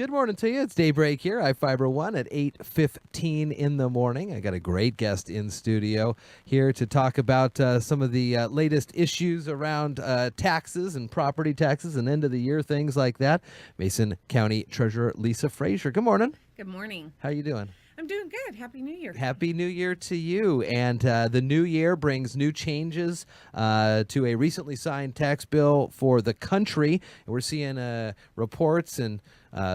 Good morning to you. It's Daybreak here, iFiber 1 at 8:15 in the morning. I got a great guest in studio here to talk about some of the latest issues around taxes and property taxes and end of the year things like that. Mason County Treasurer Lisa Frazier. Good morning. Good morning. How you doing? I'm doing good. Happy New Year. Happy New Year to you. And the new year brings new changes to a recently signed tax bill for the country. And we're seeing reports and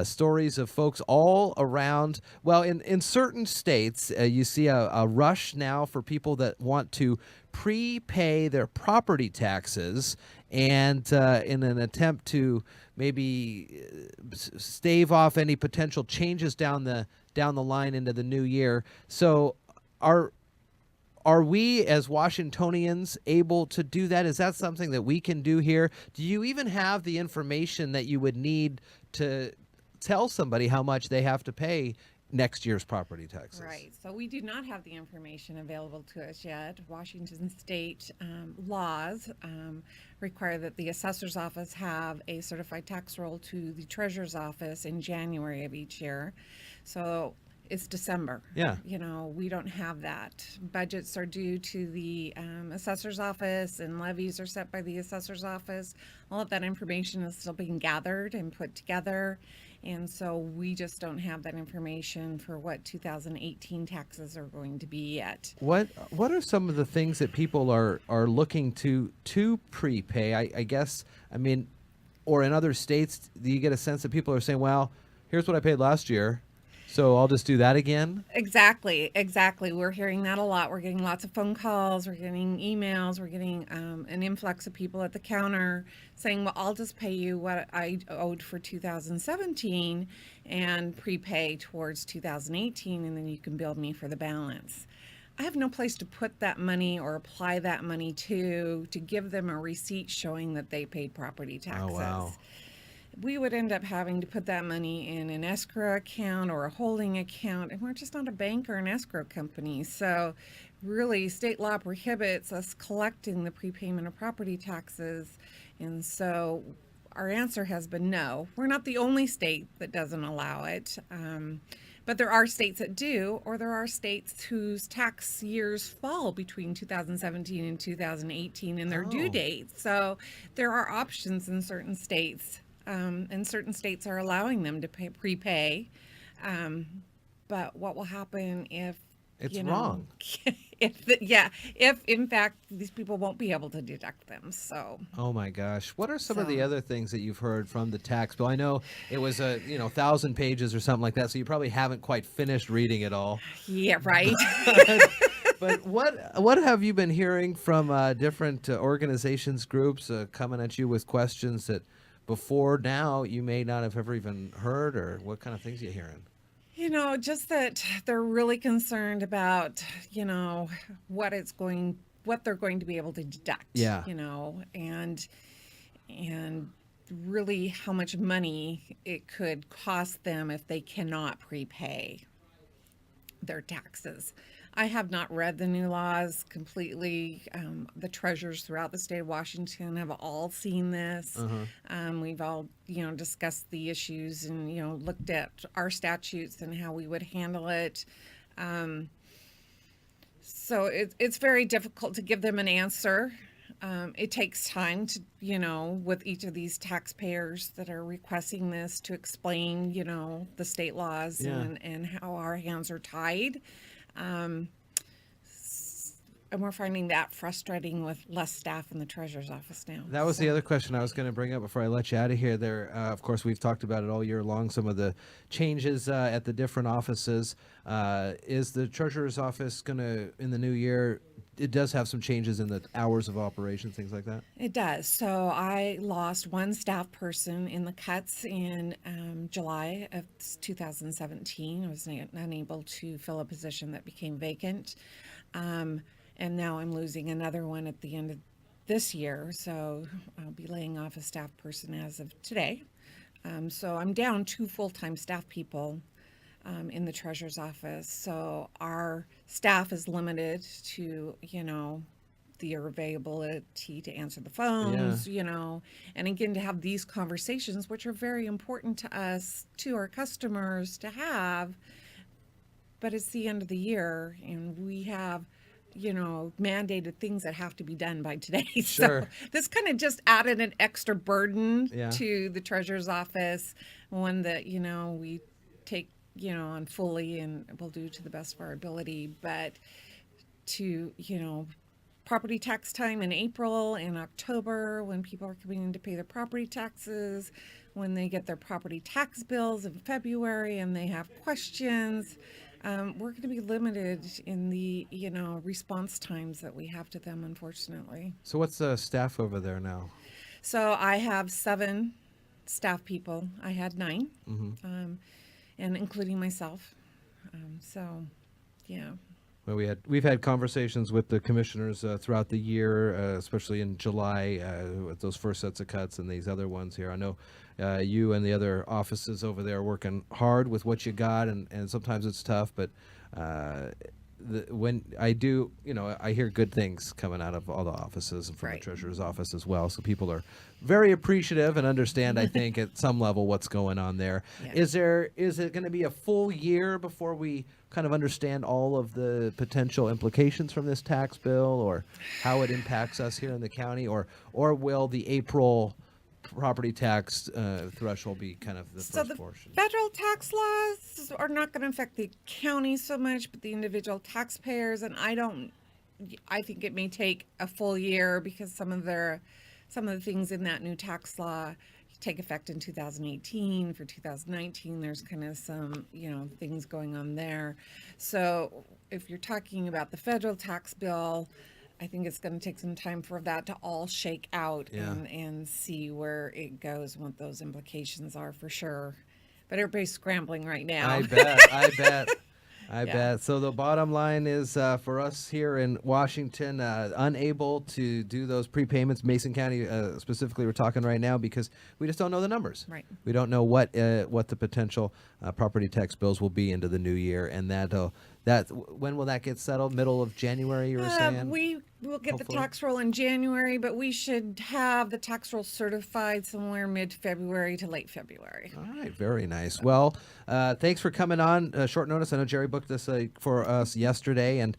stories of folks all around. Well, in certain states, you see a rush now for people that want to prepay their property taxes, and in an attempt to maybe stave off any potential changes down the line into the new year. So are we as Washingtonians able to do that? Is that something that we can do here? Do you even have the information that you would need to tell somebody how much they have to pay next year's property taxes? Right. So we do not have the information available to us yet. Washington state laws require that the assessor's office have a certified tax roll to the treasurer's office in January of each year. So it's December. Yeah. You know, we don't have that. Budgets are due to the assessor's office, and levies are set by the assessor's office. All of that information is still being gathered and put together. And so we just don't have that information for what 2018 taxes are going to be yet. What are some of the things that people are looking to prepay? I guess, I mean, or in other states, do you get a sense that people are saying, well, here's what I paid last year, so I'll just do that again? Exactly. We're hearing that a lot. We're getting lots of phone calls. We're getting emails. We're getting an influx of people at the counter saying, well, I'll just pay you what I owed for 2017 and prepay towards 2018, and then you can bill me for the balance. I have no place to put that money or apply that money to give them a receipt showing that they paid property taxes. Oh, wow. We would end up having to put that money in an escrow account or a holding account, and we're just not a bank or an escrow company. So really, state law prohibits us collecting the prepayment of property taxes, and so our answer has been no. We're not the only state that doesn't allow it, but there are states that do, or there are states whose tax years fall between 2017 and 2018 in their due date. So there are options in certain states. And certain states are allowing them to prepay. But what will happen if it's wrong? if in fact these people won't be able to deduct them. So. Oh my gosh! What are some of the other things that you've heard from the tax bill? I know it was 1,000 pages or something like that, so you probably haven't quite finished reading it all. Yeah, right. But what have you been hearing from different organizations, groups coming at you with questions that before now you may not have ever even heard, or what kind of things are you hearing? Just that they're really concerned about, what they're going to be able to deduct. Yeah. And really how much money it could cost them if they cannot prepay their taxes. I have not read the new laws completely. The treasurers throughout the state of Washington have all seen this. We've all, discussed the issues and, looked at our statutes and how we would handle it. So it's very difficult to give them an answer. It takes time to, with each of these taxpayers that are requesting this to explain, the state laws and how our hands are tied. And we're finding that frustrating with less staff in the treasurer's office now. That was the other question I was going to bring up before I let you out of here. There, of course, we've talked about it all year long, some of the changes at the different offices. Is the treasurer's office going to, in the new year, it does have some changes in the hours of operation, things like that? It does. So I lost one staff person in the cuts in July of 2017. I was unable to fill a position that became vacant. And now I'm losing another one at the end of this year. So I'll be laying off a staff person as of today. So I'm down 2 full-time staff people in the treasurer's office. So our staff is limited to, their availability to answer the phones, and again, to have these conversations, which are very important to us, to our customers to have. But it's the end of the year, and we have, mandated things that have to be done by today. Sure. So this kind of just added an extra burden Yeah. to the treasurer's office, one that, we take, on fully and will do to the best of our ability. But to, property tax time in April and October, when people are coming in to pay their property taxes, when they get their property tax bills in February and they have questions, we're going to be limited in the, response times that we have to them, unfortunately. So what's the staff over there now? So I have 7 staff people. I had 9, and including myself. So, yeah. Well, we've had conversations with the commissioners throughout the year, especially in July with those first sets of cuts and these other ones here. I know you and the other offices over there are working hard with what you got, and sometimes it's tough, but when I do, I hear good things coming out of all the offices and from the treasurer's office as well. So people are very appreciative and understand, I think, at some level what's going on there. Yeah. Is it going to be a full year before we kind of understand all of the potential implications from this tax bill, or how it impacts us here in the county, or will the April property tax threshold be kind of the first portion? Federal tax laws are not going to affect the county so much, but the individual taxpayers. And I think it may take a full year, because some of the things in that new tax law take effect in 2018. For 2019, there's kind of some, things going on there. So if you're talking about the federal tax bill, I think it's going to take some time for that to all shake out and see where it goes and what those implications are, for sure. But everybody's scrambling right now. I bet. So the bottom line is, for us here in Washington, unable to do those prepayments, Mason County specifically, we're talking right now, because we just don't know the numbers. Right. We don't know what the potential property tax bills will be into the new year, and when will that get settled? Middle of January, you were saying? We will get Hopefully. the tax roll in January, but we should have the tax roll certified somewhere mid-February to late February. All right, very nice. Well, thanks for coming on short notice. I know Jerry booked this for us yesterday, and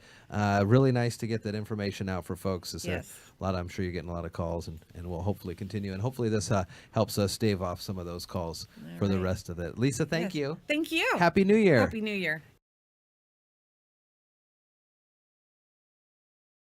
really nice to get that information out for folks. Yes. I'm sure you're getting a lot of calls, and we'll hopefully continue. And hopefully this helps us stave off some of those calls for the rest of it. Lisa, thank you. Thank you. Happy New Year. Happy New Year.